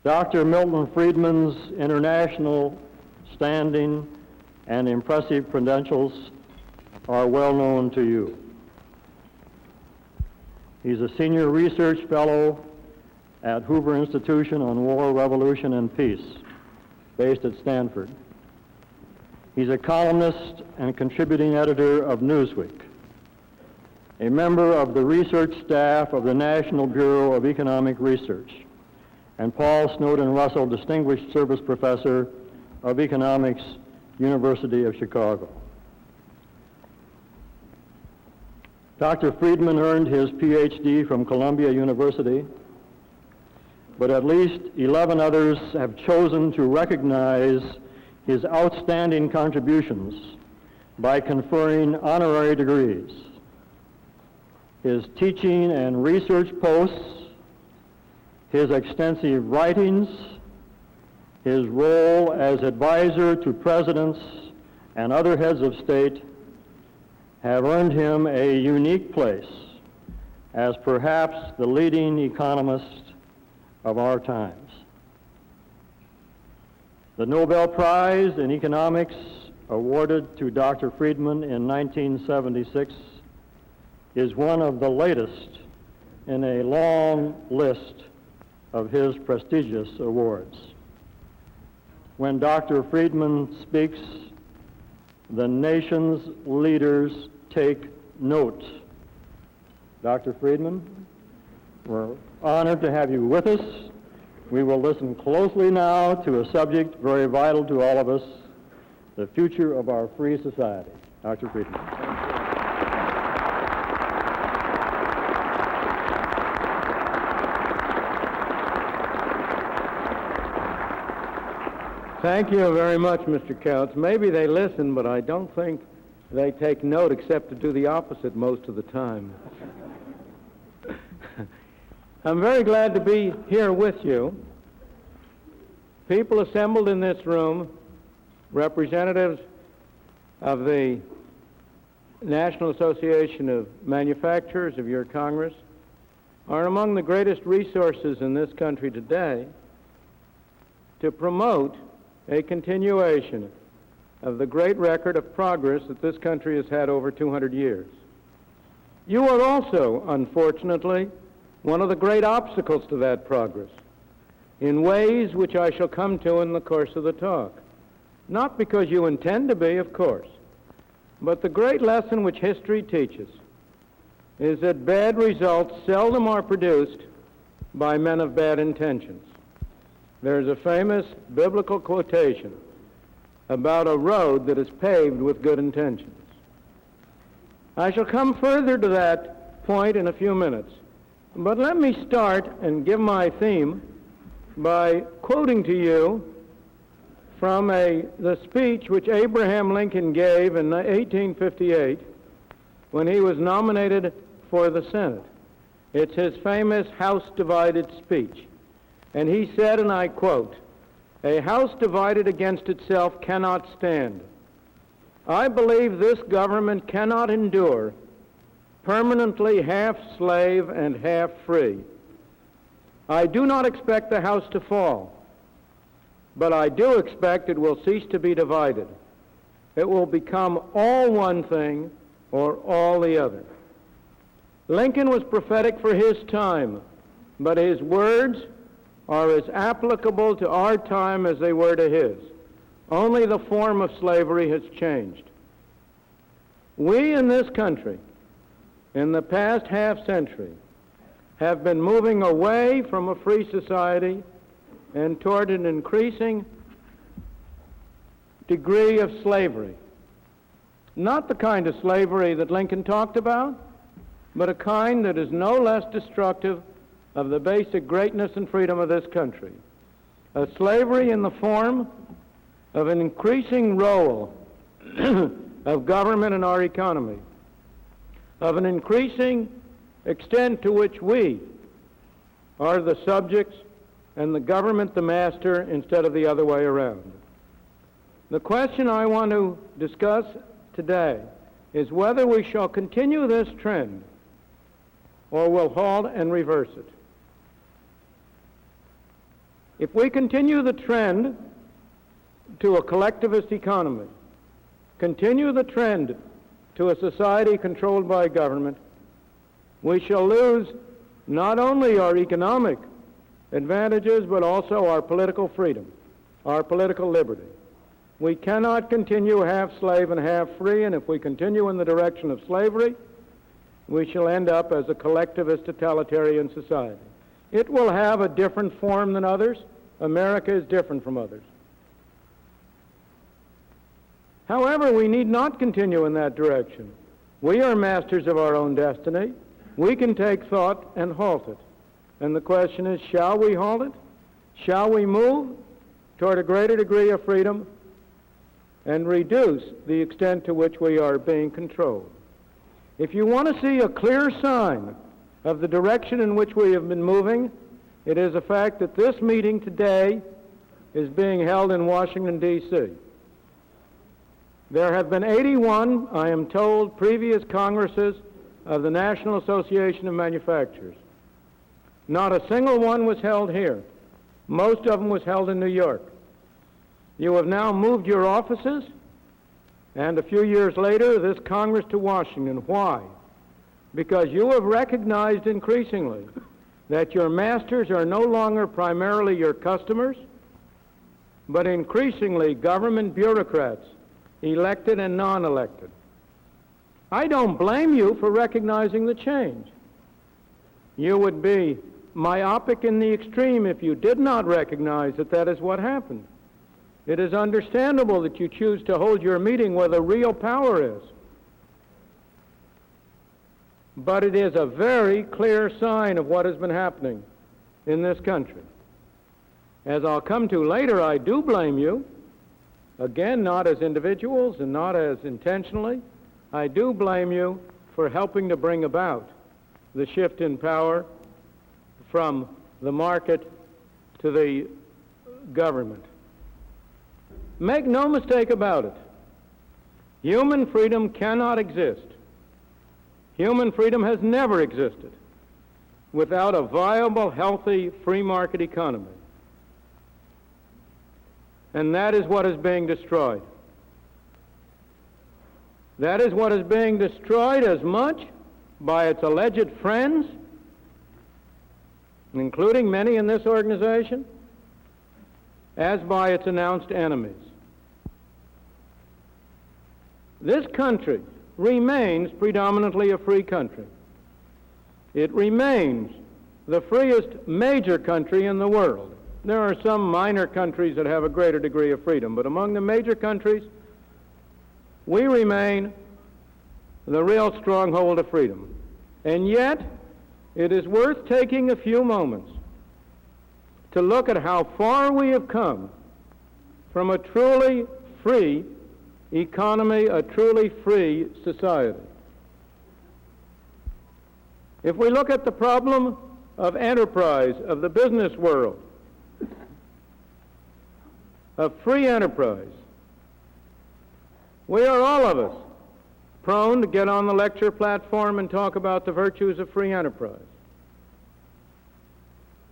Dr. Milton Friedman's international standing and impressive credentials are well known to you. He's a senior research fellow at Hoover Institution on War, Revolution, and Peace, based at Stanford. He's a columnist and contributing editor of Newsweek, a member of the research staff of the National Bureau of Economic Research, and Paul Snowden Russell Distinguished Service Professor of Economics, University of Chicago. Dr. Friedman earned his PhD from Columbia University, but at least 11 others have chosen to recognize his outstanding contributions by conferring honorary degrees. His teaching and research posts, his extensive writings, his role as advisor to presidents and other heads of state have earned him a unique place as perhaps the leading economist of our times. The Nobel Prize in Economics awarded to Dr. Friedman in 1976 is one of the latest in a long list of his prestigious awards. When Dr. Friedman speaks, the nation's leaders take note. Dr. Friedman, we're honored to have you with us. We will listen closely now to a subject very vital to all of us, the future of our free society. Dr. Friedman. Thank you very much, Mr. Coates. Maybe they listen, but I don't think they take note except to do the opposite most of the time. I'm very glad to be here with you. People assembled in this room, representatives of the National Association of Manufacturers of your Congress, are among the greatest resources in this country today to promote a continuation of the great record of progress that this country has had over 200 years. You are also, unfortunately, one of the great obstacles to that progress, in ways which I shall come to in the course of the talk. Not because you intend to be, of course, but the great lesson which history teaches is that bad results seldom are produced by men of bad intentions. There's a famous biblical quotation about a road that is paved with good intentions. I shall come further to that point in a few minutes, but let me start and give my theme by quoting to you from the speech which Abraham Lincoln gave in 1858 when he was nominated for the Senate. It's his famous House Divided speech. And he said, and I quote, "A house divided against itself cannot stand. I believe this government cannot endure permanently half slave and half free. I do not expect the house to fall, but I do expect it will cease to be divided. It will become all one thing or all the other." Lincoln was prophetic for his time, but his words are as applicable to our time as they were to his. Only the form of slavery has changed. We in this country, in the past half century, have been moving away from a free society and toward an increasing degree of slavery. Not the kind of slavery that Lincoln talked about, but a kind that is no less destructive of the basic greatness and freedom of this country. A slavery in the form of an increasing role of government in our economy, of an increasing extent to which we are the subjects and the government the master instead of the other way around. The question I want to discuss today is whether we shall continue this trend or will halt and reverse it. If we continue the trend to a collectivist economy, continue the trend to a society controlled by government, we shall lose not only our economic advantages, but also our political freedom, our political liberty. We cannot continue half slave and half free, and if we continue in the direction of slavery, we shall end up as a collectivist totalitarian society. It will have a different form than others. America is different from others. However, we need not continue in that direction. We are masters of our own destiny. We can take thought and halt it. And the question is, shall we halt it? Shall we move toward a greater degree of freedom and reduce the extent to which we are being controlled? If you want to see a clear sign of the direction in which we have been moving, it is the fact that this meeting today is being held in Washington, D.C. There have been 81, I am told, previous Congresses of the National Association of Manufacturers. Not a single one was held here. Most of them was held in New York. You have now moved your offices, and a few years later, this Congress to Washington. Why? Because you have recognized increasingly that your masters are no longer primarily your customers, but increasingly government bureaucrats, elected and non-elected. I don't blame you for recognizing the change. You would be myopic in the extreme if you did not recognize that that is what happened. It is understandable that you choose to hold your meeting where the real power is. But it is a very clear sign of what has been happening in this country. As I'll come to later, I do blame you. Again, not as individuals and not as intentionally. I do blame you for helping to bring about the shift in power from the market to the government. Make no mistake about it. Human freedom cannot exist. Human freedom has never existed without a viable, healthy, free market economy. And that is what is being destroyed. That is what is being destroyed as much by its alleged friends, including many in this organization, as by its announced enemies. This country remains predominantly a free country. It remains the freest major country in the world. There are some minor countries that have a greater degree of freedom, but among the major countries, we remain the real stronghold of freedom. And yet, it is worth taking a few moments to look at how far we have come from a truly free economy, a truly free society. If we look at the problem of enterprise, of the business world, of free enterprise, we are all of us prone to get on the lecture platform and talk about the virtues of free enterprise.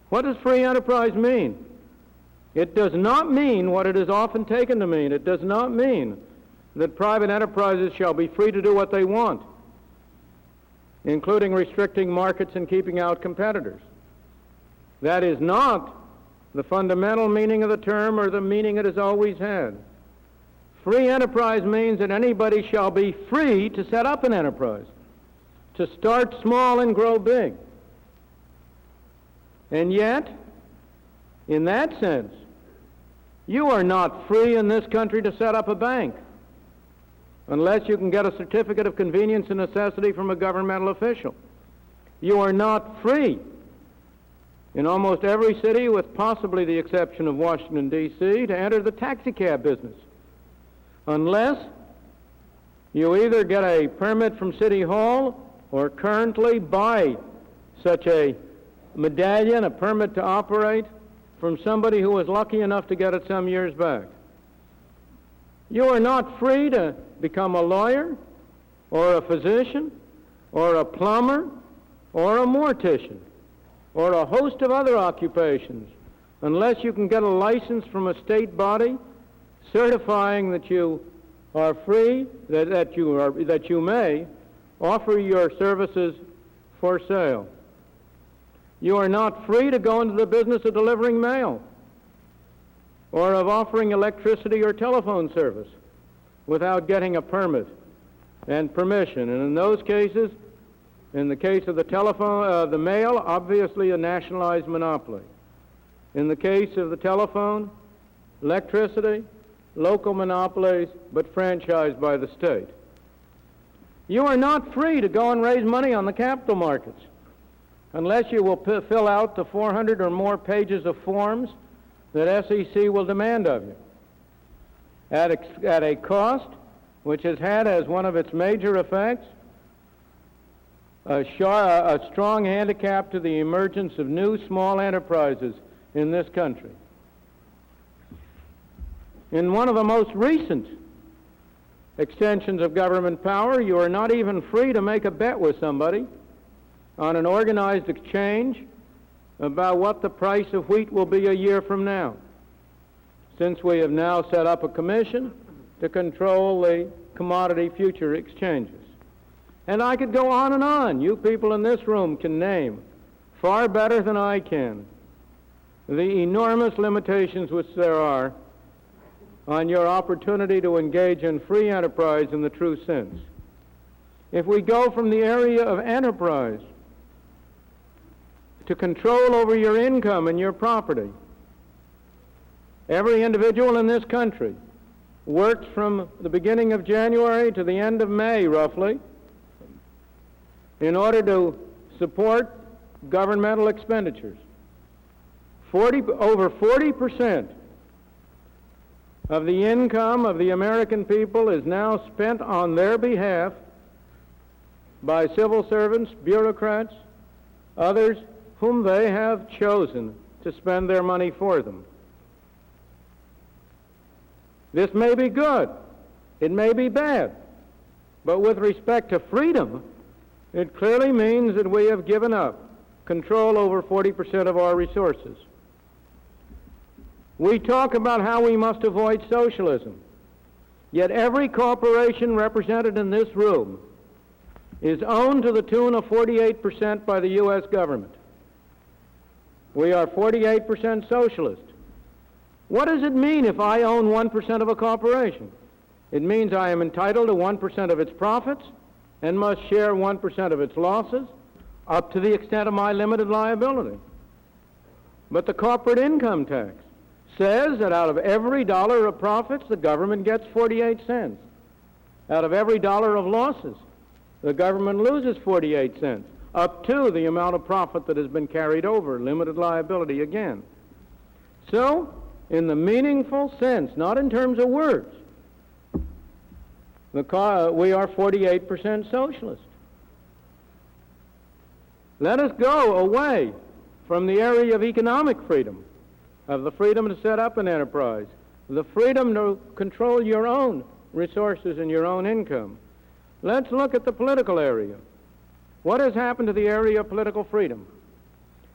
What does free enterprise mean? It does not mean what it is often taken to mean. It does not mean that private enterprises shall be free to do what they want, including restricting markets and keeping out competitors. That is not the fundamental meaning of the term or the meaning it has always had. Free enterprise means that anybody shall be free to set up an enterprise, to start small and grow big. And yet, in that sense, you are not free in this country to set up a bank unless you can get a certificate of convenience and necessity from a governmental official. You are not free in almost every city, with possibly the exception of Washington, D.C., to enter the taxicab business unless you either get a permit from City Hall or currently buy such a medallion, a permit to operate, from somebody who was lucky enough to get it some years back. You are not free to become a lawyer or a physician or a plumber or a mortician or a host of other occupations unless you can get a license from a state body certifying that you are free, that you may offer your services for sale. You are not free to go into the business of delivering mail or of offering electricity or telephone service without getting a permit and permission. And in those cases, in the case of the telephone, the mail, obviously a nationalized monopoly. In the case of the telephone, electricity, local monopolies, but franchised by the state. You are not free to go and raise money on the capital markets unless you will fill out the 400 or more pages of forms that SEC will demand of you at a cost which has had as one of its major effects a strong handicap to the emergence of new small enterprises in this country. In one of the most recent extensions of government power, you are not even free to make a bet with somebody on an organized exchange about what the price of wheat will be a year from now, since we have now set up a commission to control the commodity future exchanges. And I could go on and on. You people in this room can name, far better than I can, the enormous limitations which there are on your opportunity to engage in free enterprise in the true sense. If we go from the area of enterprise to control over your income and your property, every individual in this country works from the beginning of January to the end of May, roughly, in order to support governmental expenditures. Over 40% of the income of the American people is now spent on their behalf by civil servants, bureaucrats, others whom they have chosen to spend their money for them. This may be good, it may be bad, but with respect to freedom, it clearly means that we have given up control over 40% of our resources. We talk about how we must avoid socialism, yet every corporation represented in this room is owned to the tune of 48% by the U.S. government. We are 48% socialist. What does it mean if I own 1% of a corporation? It means I am entitled to 1% of its profits and must share 1% of its losses up to the extent of my limited liability. But the corporate income tax says that out of every dollar of profits, the government gets 48 cents. Out of every dollar of losses, the government loses 48 cents, up to the amount of profit that has been carried over, limited liability again. So, in the meaningful sense, not in terms of words, we are 48% socialist. Let us go away from the area of economic freedom, of the freedom to set up an enterprise, the freedom to control your own resources and your own income. Let's look at the political area. What has happened to the area of political freedom?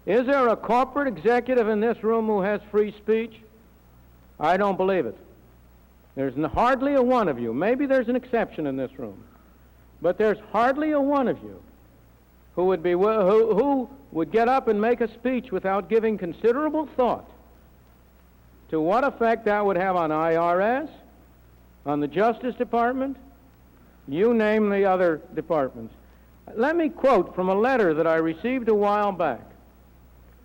Is there a corporate executive in this room who has free speech? I don't believe it. There's hardly a one of you. Maybe there's an exception in this room, but there's hardly a one of you who would get up and make a speech without giving considerable thought to what effect that would have on IRS, on the Justice Department, you name the other departments. Let me quote from a letter that I received a while back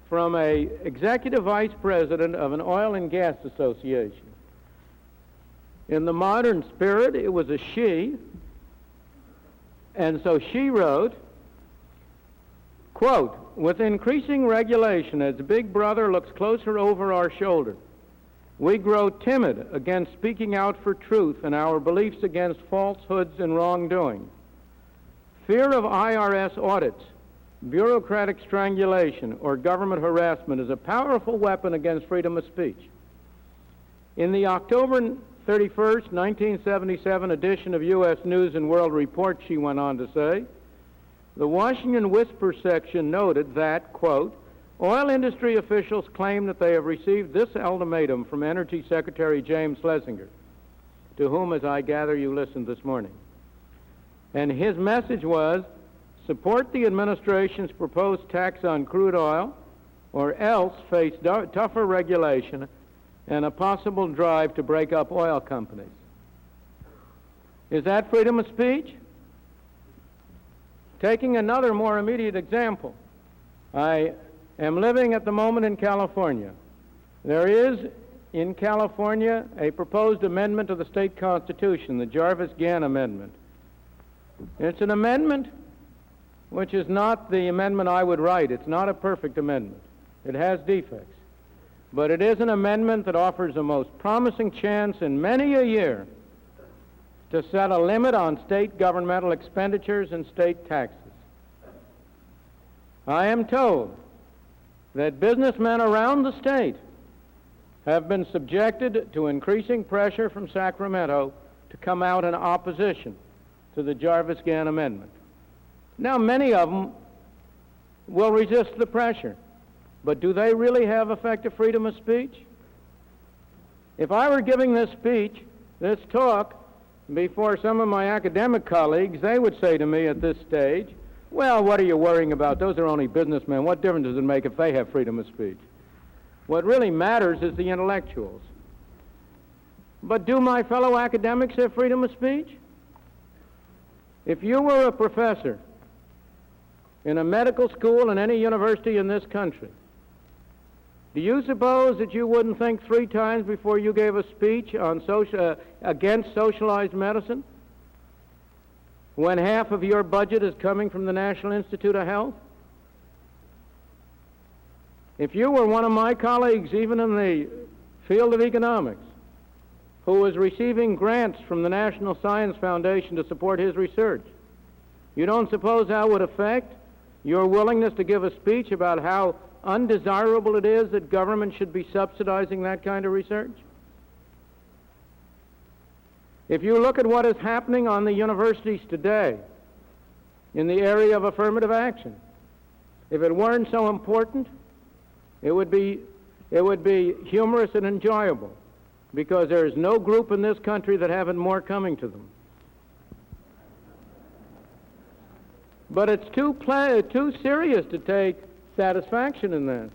from an executive vice president of an oil and gas association. In the modern spirit, it was a she, and so she wrote, quote, "With increasing regulation as Big Brother looks closer over our shoulder, we grow timid against speaking out for truth and our beliefs against falsehoods and wrongdoing. Fear of IRS audits, bureaucratic strangulation, or government harassment is a powerful weapon against freedom of speech." In the October 31st, 1977 edition of U.S. News and World Report, she went on to say, the Washington Whisper section noted that, quote, Oil industry officials claim that they have received this ultimatum from Energy Secretary James Schlesinger, to whom, as I gather, you listened this morning. And his message was, support the administration's proposed tax on crude oil, or else face tougher regulation and a possible drive to break up oil companies. Is that freedom of speech? Taking another more immediate example, I am living at the moment in California. There is in California a proposed amendment to the state constitution, the Jarvis-Gann Amendment. It's an amendment which is not the amendment I would write. It's not a perfect amendment. It has defects. But it is an amendment that offers a most promising chance in many a year to set a limit on state governmental expenditures and state taxes. I am told that businessmen around the state have been subjected to increasing pressure from Sacramento to come out in opposition to the Jarvis-Gann Amendment. Now, many of them will resist the pressure, but do they really have effective freedom of speech? If I were giving this speech, this talk, before some of my academic colleagues, they would say to me at this stage, well, what are you worrying about? Those are only businessmen. What difference does it make if they have freedom of speech? What really matters is the intellectuals. But do my fellow academics have freedom of speech? If you were a professor in a medical school in any university in this country, do you suppose that you wouldn't think 3 times before you gave a speech on against socialized medicine when half of your budget is coming from the National Institute of Health? If you were one of my colleagues, even in the field of economics, who was receiving grants from the National Science Foundation to support his research, you don't suppose that would affect your willingness to give a speech about how undesirable it is that government should be subsidizing that kind of research? If you look at what is happening on the universities today in the area of affirmative action, if it weren't so important, it would be humorous and enjoyable, because there is no group in this country that haven't more coming to them. But it's too serious to take satisfaction in that.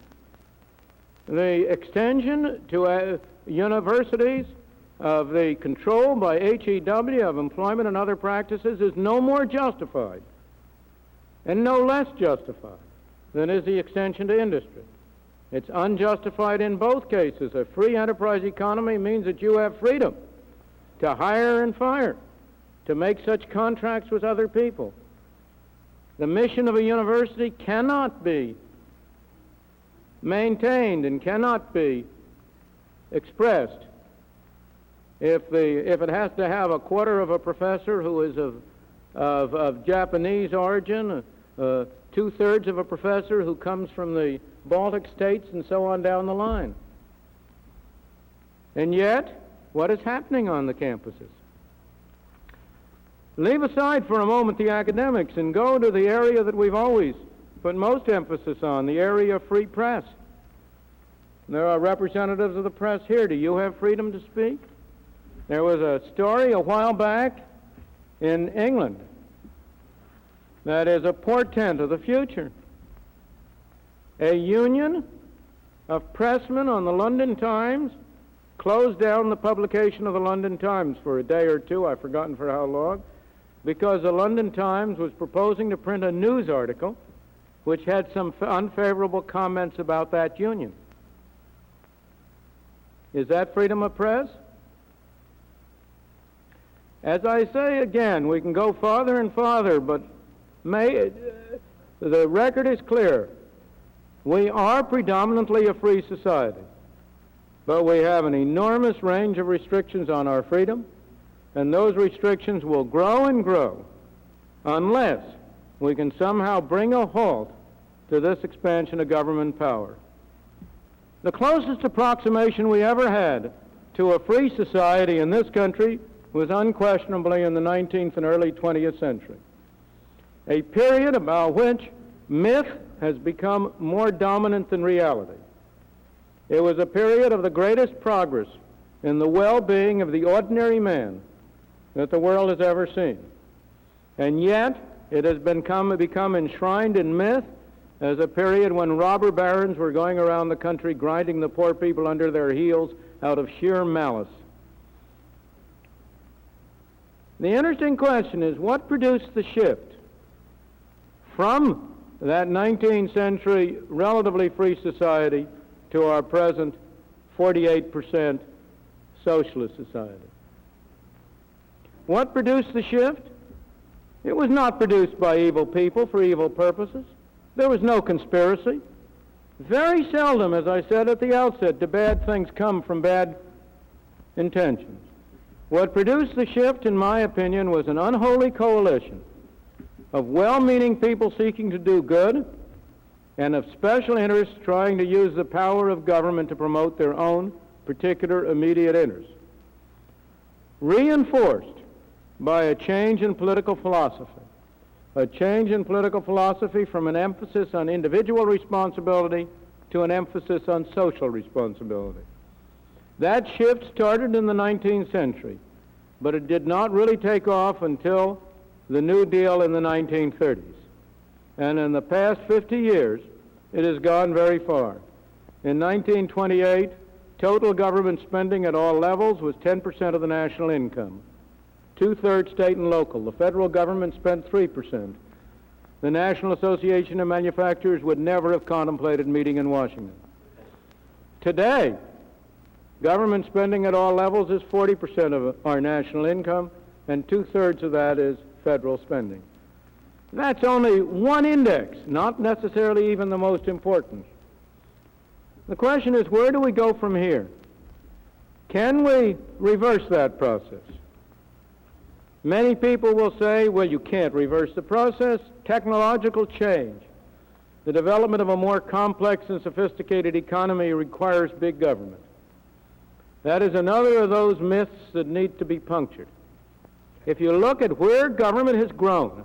The extension to universities of the control by HEW of employment and other practices is no more justified and no less justified than is the extension to industry. It's unjustified in both cases. A free enterprise economy means that you have freedom to hire and fire, to make such contracts with other people. The mission of a university cannot be maintained and cannot be expressed if it has to have a quarter of a professor who is of Japanese origin, 2/3 of a professor who comes from the Baltic states, and so on down the line. And yet, what is happening on the campuses? Leave aside for a moment the academics and go to the area that we've always put most emphasis on, the area of free press. There are representatives of the press here. Do you have freedom to speak? There was a story a while back in England that is a portent of the future. A union of pressmen on the London Times closed down the publication of the London Times for a day or two, I've forgotten for how long, because the London Times was proposing to print a news article which had some unfavorable comments about that union. Is that freedom of press? As I say again, we can go farther and farther, but the record is clear. We are predominantly a free society, but we have an enormous range of restrictions on our freedom, and those restrictions will grow and grow unless we can somehow bring a halt to this expansion of government power. The closest approximation we ever had to a free society in this country was unquestionably in the 19th and early 20th century, a period about which myth has become more dominant than reality. It was a period of the greatest progress in the well-being of the ordinary man that the world has ever seen. And yet, it has become enshrined in myth as a period when robber barons were going around the country grinding the poor people under their heels out of sheer malice. The interesting question is, what produced the shift from that 19th century relatively free society to our present 48% socialist society? What produced the shift? It was not produced by evil people for evil purposes. There was no conspiracy. Very seldom, as I said at the outset, do bad things come from bad intentions. What produced the shift, in my opinion, was an unholy coalition of well-meaning people seeking to do good and of special interests trying to use the power of government to promote their own particular immediate interests, reinforced by a change in political philosophy. A change in political philosophy from an emphasis on individual responsibility to an emphasis on social responsibility. That shift started in the 19th century, but it did not really take off until the New Deal in the 1930s. And in the past 50 years, it has gone very far. In 1928, total government spending at all levels was 10% of the national income. 2/3 state and local. The federal government spent 3%. The National Association of Manufacturers would never have contemplated meeting in Washington. Today, government spending at all levels is 40% of our national income, and 2/3 of that is federal spending. That's only one index, not necessarily even the most important. The question is, where do we go from here? Can we reverse that process? Many people will say, well, you can't reverse the process. Technological change, the development of a more complex and sophisticated economy requires big government. That is another of those myths that need to be punctured. If you look at where government has grown,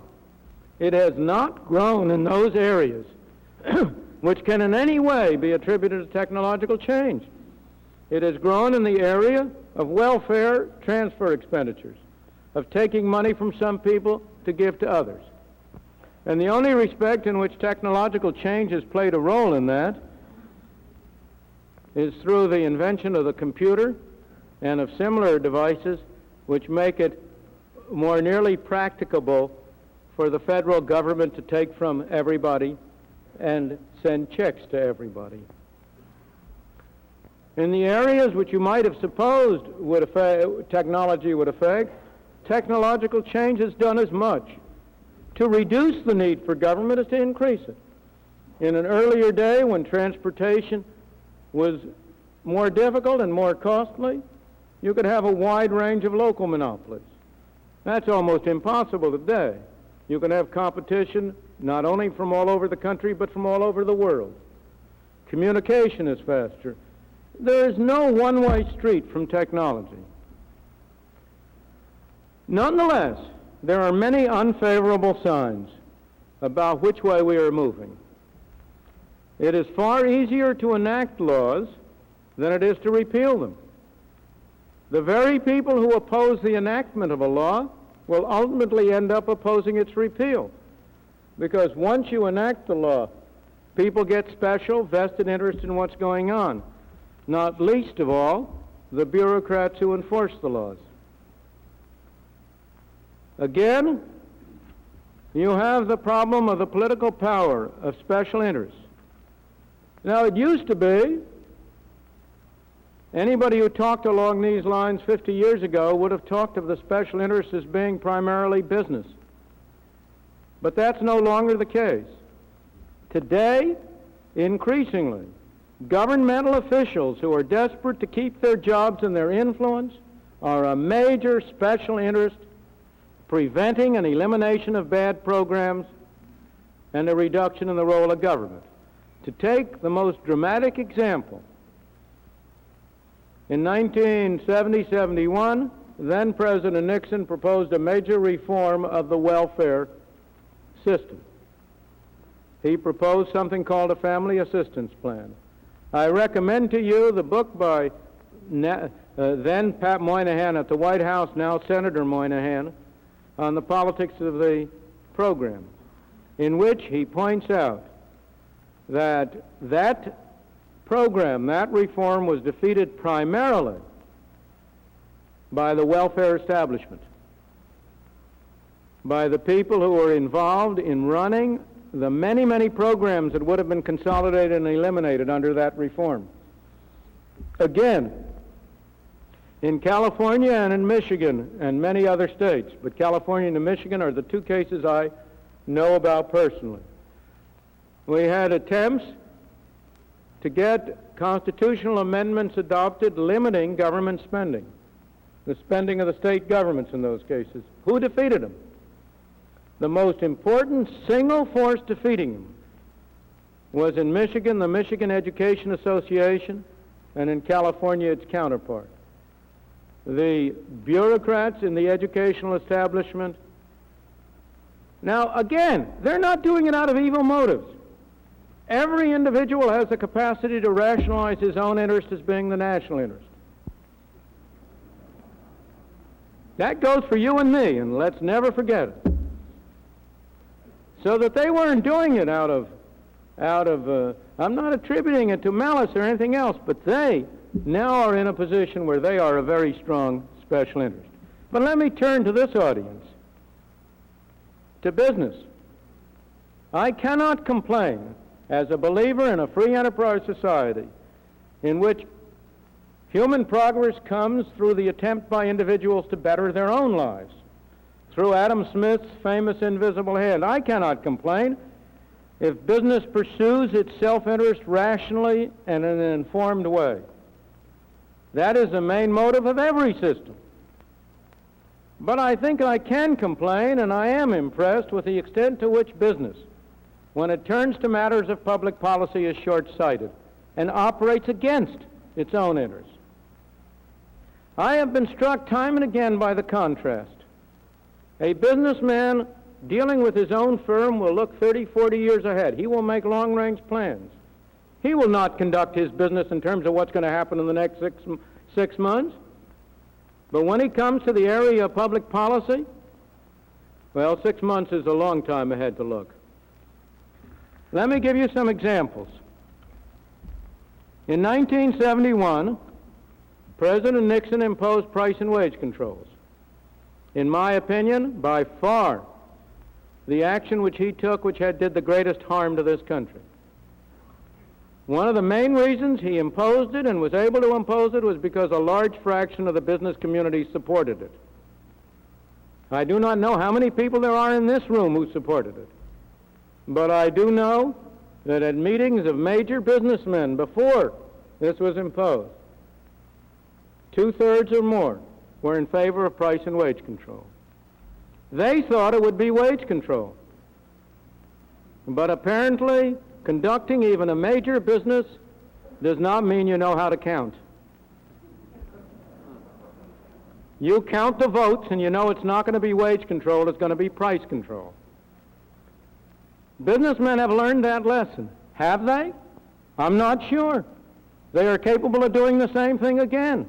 it has not grown in those areas which can in any way be attributed to technological change. It has grown in the area of welfare transfer expenditures, of taking money from some people to give to others. And the only respect in which technological change has played a role in that is through the invention of the computer and of similar devices which make it more nearly practicable for the federal government to take from everybody and send checks to everybody. In the areas which you might have supposed technology would affect, technological change has done as much to reduce the need for government as to increase it. In an earlier day when transportation was more difficult and more costly, you could have a wide range of local monopolies. That's almost impossible today. You can have competition not only from all over the country but from all over the world. Communication is faster. There is no one-way street from technology. Nonetheless, there are many unfavorable signs about which way we are moving. It is far easier to enact laws than it is to repeal them. The very people who oppose the enactment of a law will ultimately end up opposing its repeal, because once you enact the law, people get special vested interest in what's going on, not least of all the bureaucrats who enforce the laws. Again, you have the problem of the political power of special interests. Now, it used to be anybody who talked along these lines 50 years ago would have talked of the special interests as being primarily business. But that's no longer the case. Today, increasingly, governmental officials who are desperate to keep their jobs and their influence are a major special interest preventing an elimination of bad programs and a reduction in the role of government. To take the most dramatic example, in 1970-71, then President Nixon proposed a major reform of the welfare system. he proposed something called a family assistance plan. I recommend to you the book by then Pat Moynihan at the White House, now Senator Moynihan, on the politics of the program, in which he points out that that program, that reform, was defeated primarily by the welfare establishment, by the people who were involved in running the many, many programs that would have been consolidated and eliminated under that reform. Again, in California and in Michigan and many other states, but California and Michigan are the two cases I know about personally, we had attempts to get constitutional amendments adopted limiting government spending, the spending of the state governments in those cases. Who defeated them? The most important single force defeating them was in Michigan, the Michigan Education Association, and in California, its counterpart. The bureaucrats in the educational establishment. Now, again, they're not doing it out of evil motives. Every individual has the capacity to rationalize his own interest as being the national interest. That goes for you and me, and let's never forget it. So that they weren't doing it out of, I'm not attributing it to malice or anything else, but they now are in a position where they are a very strong special interest. But let me turn to this audience, to business. I cannot complain as a believer in a free enterprise society in which human progress comes through the attempt by individuals to better their own lives, through Adam Smith's famous invisible hand. I cannot complain if business pursues its self-interest rationally and in an informed way. That is the main motive of every system. But I think I can complain, and I am impressed with the extent to which business, when it turns to matters of public policy, is short-sighted and operates against its own interests. I have been struck time and again by the contrast. A businessman dealing with his own firm will look 30, 40 years ahead. He will make long-range plans. He will not conduct his business in terms of what's going to happen in the next six months. But when he comes to the area of public policy, well, 6 months is a long time ahead to look. Let me give you some examples. In 1971, President Nixon imposed price and wage controls. In my opinion, by far, the action which he took which did the greatest harm to this country. One of the main reasons he imposed it and was able to impose it was because a large fraction of the business community supported it. I do not know how many people there are in this room who supported it, but I do know that at meetings of major businessmen before this was imposed, 2/3 or more were in favor of price and wage control. They thought it would be wage control. But apparently, conducting even a major business does not mean you know how to count. You count the votes and you know it's not going to be wage control, it's going to be price control. Businessmen have learned that lesson. Have they? I'm not sure. They are capable of doing the same thing again.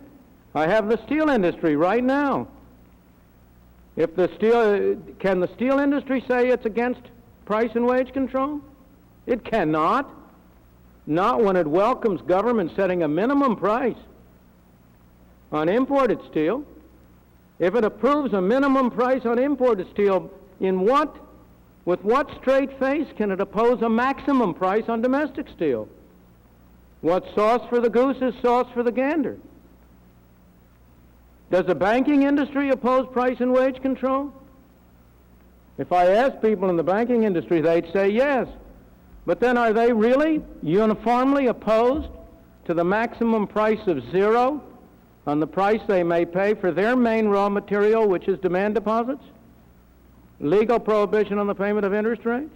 I have the steel industry right now. Can the steel industry say it's against price and wage control? It cannot. Not when it welcomes government setting a minimum price on imported steel. If it approves a minimum price on imported steel, with what straight face can it oppose a maximum price on domestic steel? What's sauce for the goose is sauce for the gander. Does the banking industry oppose price and wage control? If I ask people in the banking industry, they'd say yes. But then are they really uniformly opposed to the maximum price of zero on the price they may pay for their main raw material, which is demand deposits? Legal prohibition on the payment of interest rates?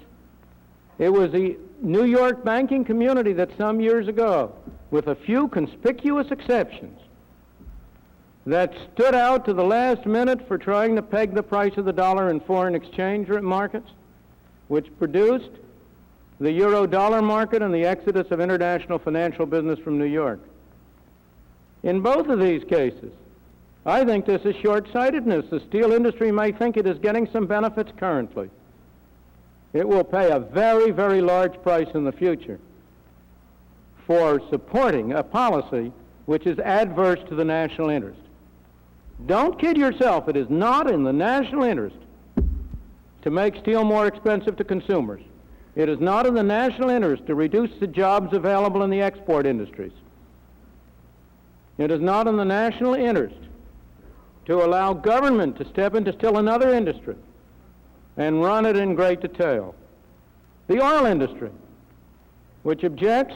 It was the New York banking community that some years ago, with a few conspicuous exceptions, that stood out to the last minute for trying to peg the price of the dollar in foreign exchange markets, which produced the euro-dollar market, and the exodus of international financial business from New York. In both of these cases, I think this is short-sightedness. The steel industry may think it is getting some benefits currently. It will pay a very, very large price in the future for supporting a policy which is adverse to the national interest. Don't kid yourself. It is not in the national interest to make steel more expensive to consumers. It is not in the national interest to reduce the jobs available in the export industries. It is not in the national interest to allow government to step into still another industry and run it in great detail. The oil industry, which objects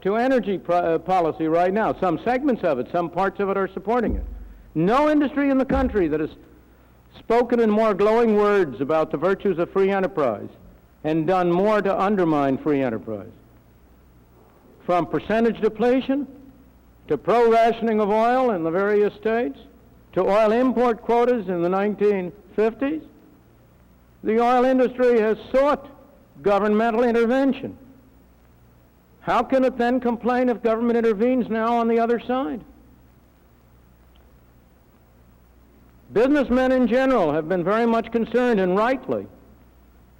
to energy policy right now. Some segments of it, some parts of it are supporting it. No industry in the country that has spoken in more glowing words about the virtues of free enterprise and done more to undermine free enterprise. From percentage depletion to pro-rationing of oil in the various states to oil import quotas in the 1950s, the oil industry has sought governmental intervention. How can it then complain if government intervenes now on the other side? Businessmen in general have been very much concerned, and rightly,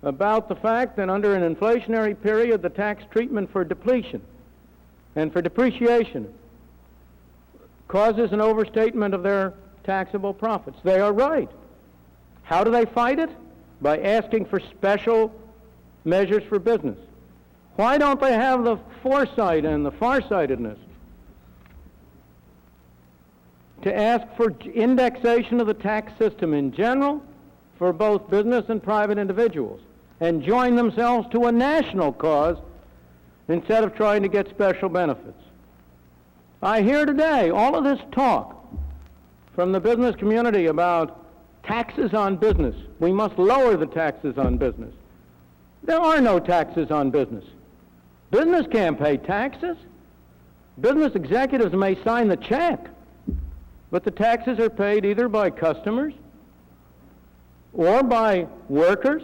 about the fact that under an inflationary period, the tax treatment for depletion and for depreciation causes an overstatement of their taxable profits. They are right. How do they fight it? By asking for special measures for business. Why don't they have the foresight and the farsightedness to ask for indexation of the tax system in general for both business and private individuals and join themselves to a national cause instead of trying to get special benefits? I hear today all of this talk from the business community about taxes on business. We must lower the taxes on business. There are no taxes on business. Business can't pay taxes. Business executives may sign the check, but the taxes are paid either by customers or by workers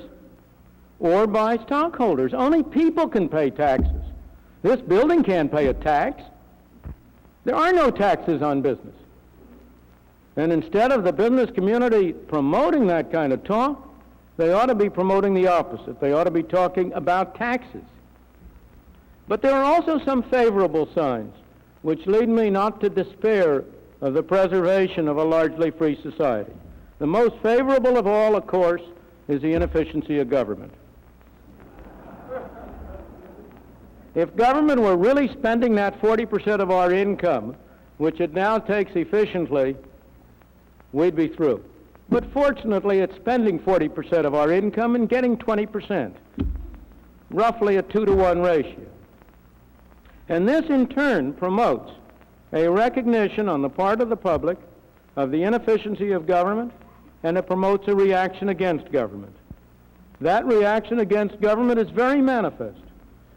or by stockholders. Only people can pay taxes. This building can't pay a tax. There are no taxes on business. And instead of the business community promoting that kind of talk, they ought to be promoting the opposite. They ought to be talking about taxes. But there are also some favorable signs which lead me not to despair of the preservation of a largely free society. The most favorable of all, of course, is the inefficiency of government. If government were really spending that 40% of our income, which it now takes efficiently, we'd be through. But fortunately, it's spending 40% of our income and getting 20%, roughly a 2-to-1 ratio. And this, in turn, promotes a recognition on the part of the public of the inefficiency of government, and it promotes a reaction against government. That reaction against government is very manifest.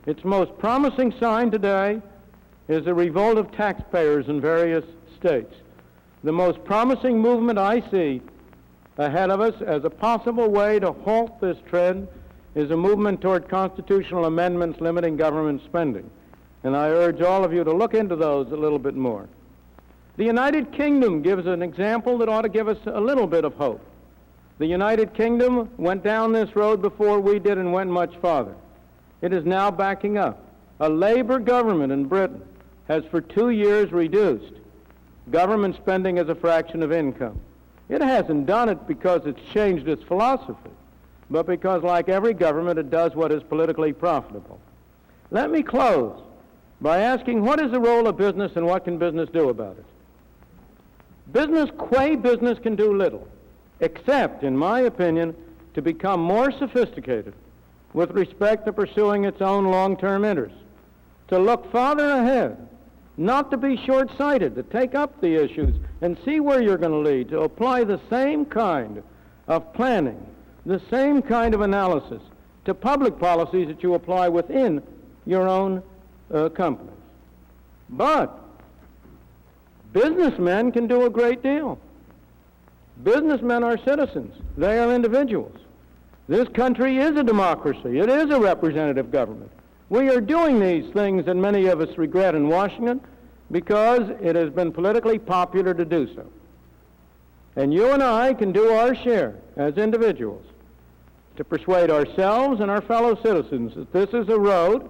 Its most promising sign today is a revolt of taxpayers in various states. The most promising movement I see ahead of us as a possible way to halt this trend is a movement toward constitutional amendments limiting government spending. And I urge all of you to look into those a little bit more. The United Kingdom gives an example that ought to give us a little bit of hope. The United Kingdom went down this road before we did and went much farther. It is now backing up. A Labour government in Britain has for 2 years reduced government spending as a fraction of income. It hasn't done it because it's changed its philosophy, but because, like every government, it does what is politically profitable. Let me close by asking, what is the role of business and what can business do about it? Business can do little, except, in my opinion, to become more sophisticated with respect to pursuing its own long-term interests, to look farther ahead, not to be short-sighted, to take up the issues and see where you're going to lead, to apply the same kind of planning, the same kind of analysis to public policies that you apply within your own companies. But businessmen can do a great deal. Businessmen are citizens. They are individuals. This country is a democracy. It is a representative government. We are doing these things that many of us regret in Washington because it has been politically popular to do so. And you and I can do our share as individuals to persuade ourselves and our fellow citizens that this is a road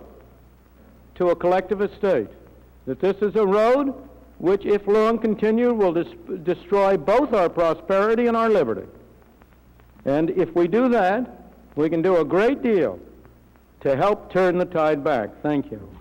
to a collectivist state, that this is a road which, if long continued, will destroy both our prosperity and our liberty. And if we do that, we can do a great deal to help turn the tide back. Thank you.